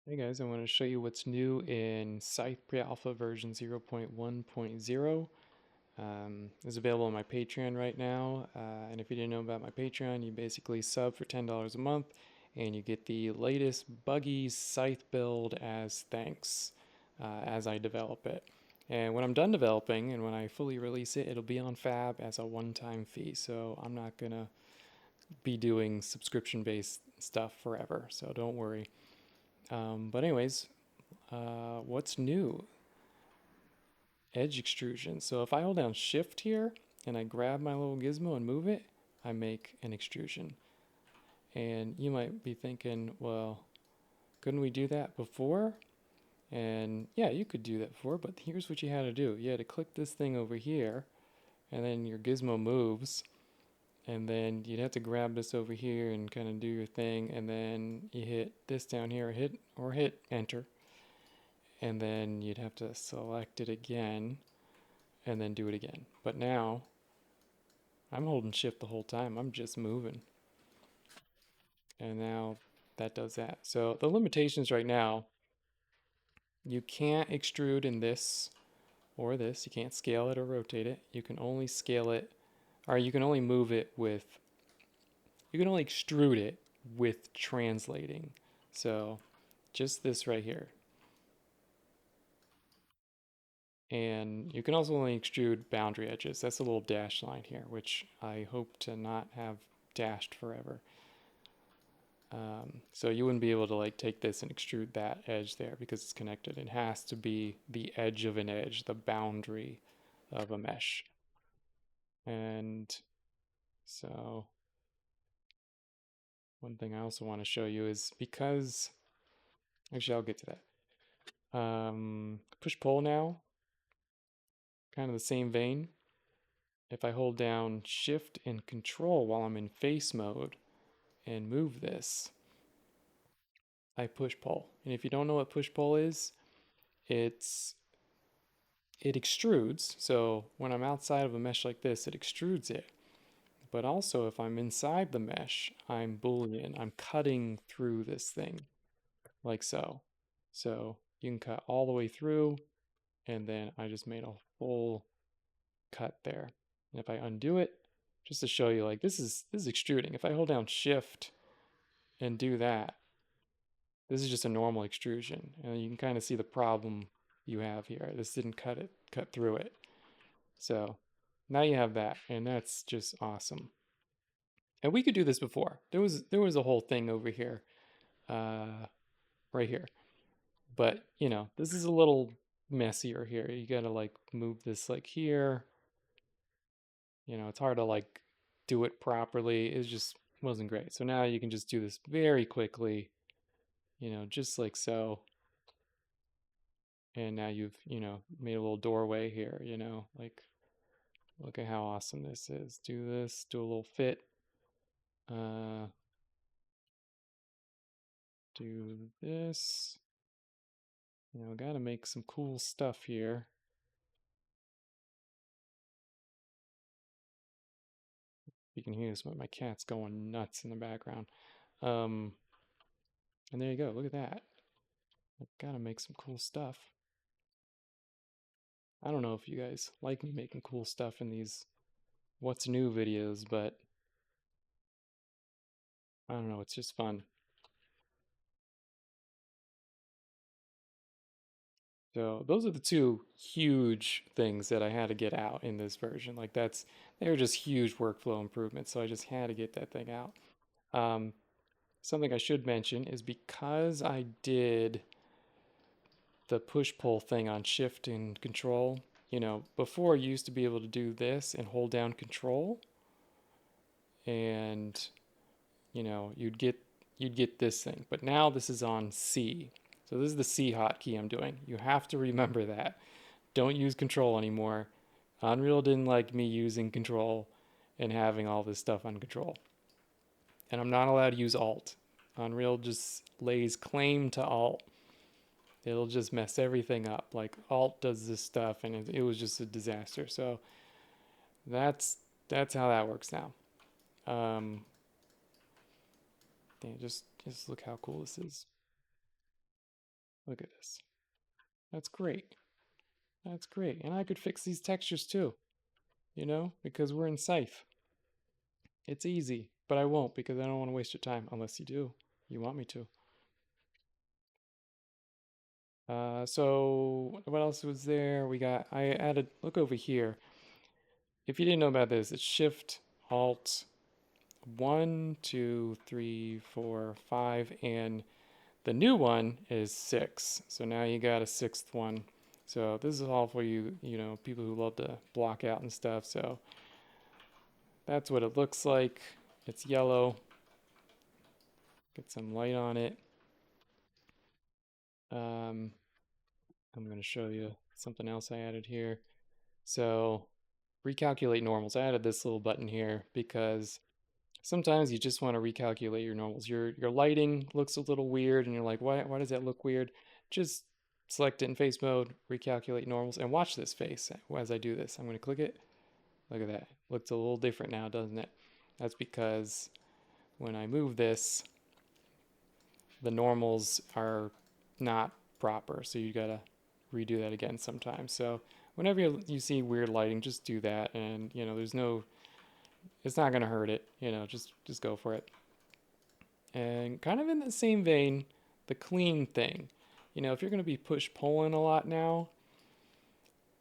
Hey guys, I want to show you what's new in Scythe Pre-alpha version 0.1.0. It's available on my Patreon right now, and if you didn't know about my Patreon, you basically sub for $10 a month, and you get the latest buggy Scythe build as thanks as I develop it. And when I'm done developing, and when I fully release it, it'll be on Fab as a one-time fee, so I'm not gonna be doing subscription-based stuff forever, so don't worry. But anyways, what's new? Edge extrusion. So if I hold down shift here and I grab my little gizmo and move it, I make an extrusion. And you might be thinking, well, couldn't we do that before? And yeah, you could do that before, but here's what you had to do. You had to click this thing over here, and then your gizmo moves, and then you'd have to grab this over here and kind of do your thing, and then you hit this down here, hit enter, and then you'd have to select it again and then do it again. But now I'm holding shift the whole time. I'm just moving. And now that does that. So the limitations right now, you can't extrude in this or this. You can't scale it or rotate it. You can only scale it, or you can only move it with, you can only extrude it with translating. So just this right here. And you can also only extrude boundary edges. That's a little dash line here, which I hope to not have dashed forever. So you wouldn't be able to like take this and extrude that edge there because it's connected. It has to be the edge of an edge, the boundary of a mesh. And so one thing I also want to show you is because, actually I'll get to that. Push pull now, kind of the same vein. If I hold down shift and control while I'm in face mode and move this, I push pull. And if you don't know what push pull is, it's it extrudes. So when I'm outside of a mesh like this, it extrudes it. But also if I'm inside the mesh, I'm Boolean. I'm cutting through this thing like so. So you can cut all the way through, and then I just made a full cut there. And if I undo it, just to show you, like this is extruding. If I hold down shift and do that, this is just a normal extrusion. And you can kind of see the problem you have here. This didn't cut through it. So now you have that, and that's just awesome. And we could do this before. There was a whole thing over here, uh, right here. But you know, this is a little messier here. You gotta like move this like here. You know, it's hard to like do it properly. It just wasn't great. So now you can just do this very quickly, you know, just like so. And now you've, you know, made a little doorway here, you know, like look at how awesome this is. Do this, do a little fit. Uh, do this. You know, gotta make some cool stuff here. You can hear this, but my cat's going nuts in the background. Um, and there you go. Look at that. I've gotta make some cool stuff. I don't know if you guys like me making cool stuff in these what's new videos, but I don't know. It's just fun. So those are the two huge things that I had to get out in this version. Like they were just huge workflow improvements. So I just had to get that thing out. Um, Something I should mention is because I did the push-pull thing on shift and control, you know, before you used to be able to do this and hold down control and, you know, you'd get this thing. But now this is on C. So this is the C hotkey I'm doing. You have to remember that. Don't use control anymore. Unreal didn't like me using control and having all this stuff on control. And I'm not allowed to use alt. Unreal just lays claim to alt. It'll just mess everything up. Like alt does this stuff, and it was just a disaster. So that's that's how that works now. Um, just look how cool this is. Look at this. That's great. That's great. And I could fix these textures too, you know, because we're in Scythe. It's easy, but I won't because I don't want to waste your time unless you do. You want me to. So what else was there? I added, look over here. If you didn't know about this, it's Shift, Alt, 1, 2, 3, 4, 5, and the new one is 6. So now you got a sixth one. So this is all for you, you know, people who love to block out and stuff. So that's what it looks like. It's yellow. Get some light on it. I'm going to show you something else I added here. So recalculate normals. I added this little button here because sometimes you just want to recalculate your normals. Your lighting looks a little weird and you're like, why does that look weird? Just select it in face mode, recalculate normals, and watch this face as I do this. I'm going to click it. Look at that. Looks a little different now, doesn't it? That's because when I move this, the normals are not proper. So you got to redo that again sometimes. So whenever you see weird lighting, just do that. And, you know, it's not going to hurt it. You know, just go for it. And kind of in the same vein, the clean thing. You know, if you're going to be push-pulling a lot now,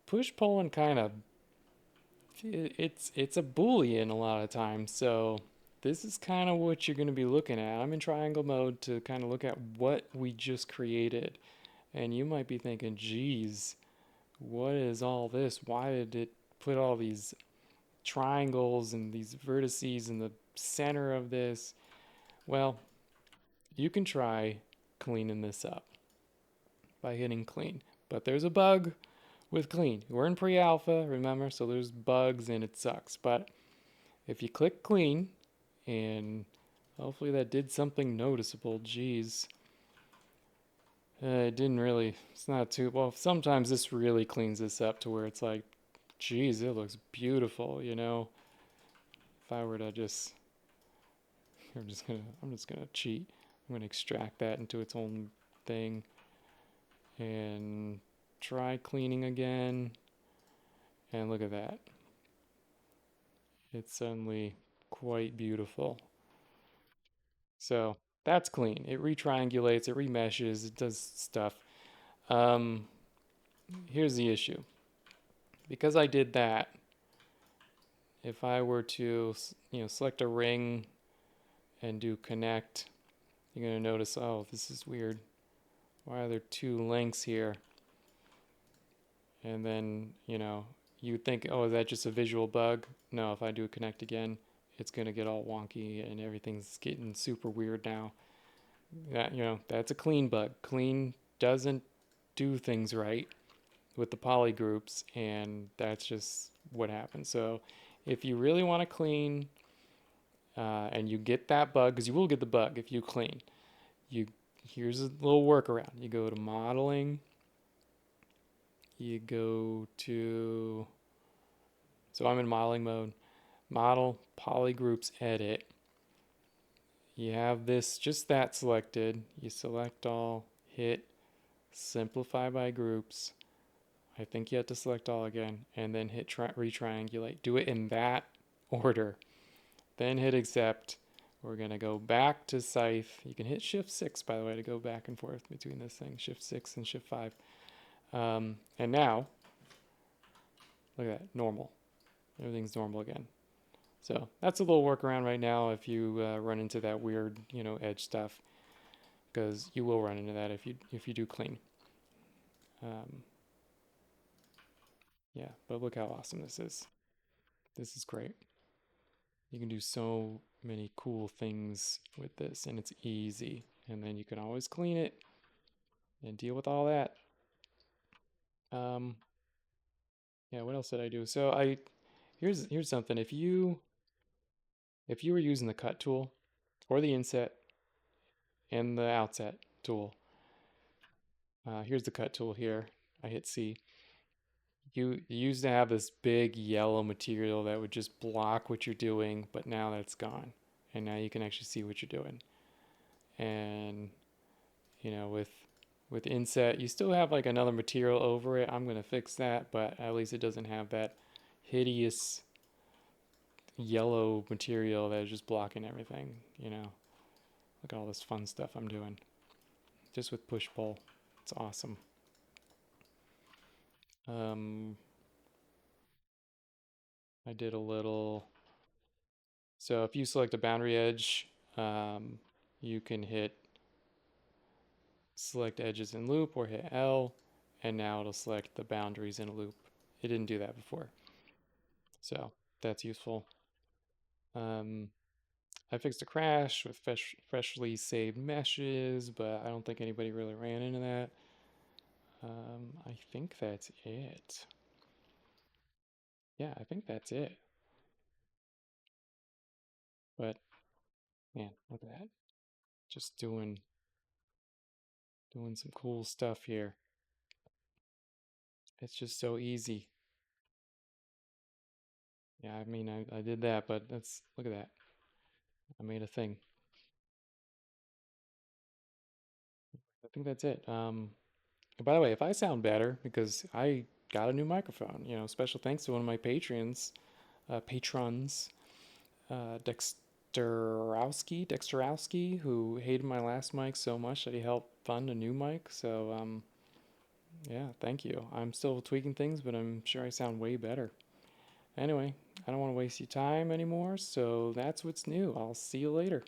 push-pulling kind of, it's a boolean a lot of times. So this is kind of what you're going to be looking at. I'm in triangle mode to kind of look at what we just created. And you might be thinking, geez, what is all this? Why did it put all these triangles and these vertices in the center of this? Well, you can try cleaning this up by hitting clean. But there's a bug with clean. We're in pre-alpha, remember, so there's bugs and it sucks. But if you click clean, and hopefully that did something noticeable, geez. It didn't really, it's not too, well, sometimes this really cleans this up to where it's like, geez, it looks beautiful, you know. If I were to just, I'm just gonna cheat. I'm gonna extract that into its own thing and try cleaning again. And look at that. It's suddenly quite beautiful. So that's clean. It retriangulates, it remeshes, it does stuff. Here's the issue. Because I did that, if I were to, you know, select a ring and do connect, you're going to notice, oh, this is weird. Why are there two lengths here? And then, you know, you think, oh, is that just a visual bug? No, if I do connect again, it's going to get all wonky and everything's getting super weird now. That, you know, that's a clean bug. Clean doesn't do things right with the poly groups, and that's just what happens. So if you really want to clean and you get that bug, because you will get the bug if you clean, here's a little workaround. You go to modeling, you go to, so I'm in modeling mode, model, polygroups, edit. You have this, just that selected. You select all, hit simplify by groups. I think you have to select all again, and then hit retriangulate. Do it in that order. Then hit accept. We're going to go back to Scythe. You can hit Shift 6, by the way, to go back and forth between this thing. Shift 6 and Shift 5. And now, look at that, normal. Everything's normal again. So that's a little workaround right now if you run into that weird, you know, edge stuff, because you will run into that if you do clean. Yeah, but look how awesome this is. This is great. You can do so many cool things with this, and it's easy. And then you can always clean it and deal with all that. Yeah, what else did I do? So here's something. If you were using the cut tool or the inset and the outset tool, here's the cut tool here. I hit C. You used to have this big yellow material that would just block what you're doing, but now that's gone. And now you can actually see what you're doing. And, you know, with with inset. You still have like another material over it. I'm gonna fix that, but at least it doesn't have that hideous yellow material that is just blocking everything, you know. Look at all this fun stuff I'm doing just with push pull. It's awesome. Um, I did a little. So if you select a boundary edge, um, you can hit select edges in loop or hit L, and now it'll select the boundaries in a loop. It didn't do that before, so that's useful. Um, I fixed a crash with freshly saved meshes, but I don't think anybody really ran into that. I think that's it. Yeah, I think that's it. But man, look at that. Just doing some cool stuff here. It's just so easy. Yeah, I mean, I did that, but that's, look at that. I made a thing. I think that's it. By the way, if I sound better, because I got a new microphone, you know, special thanks to one of my patrons, Dexterowski, who hated my last mic so much that he helped fund a new mic. So, yeah, thank you. I'm still tweaking things, but I'm sure I sound way better. Anyway, I don't want to waste your time anymore, so that's what's new. I'll see you later.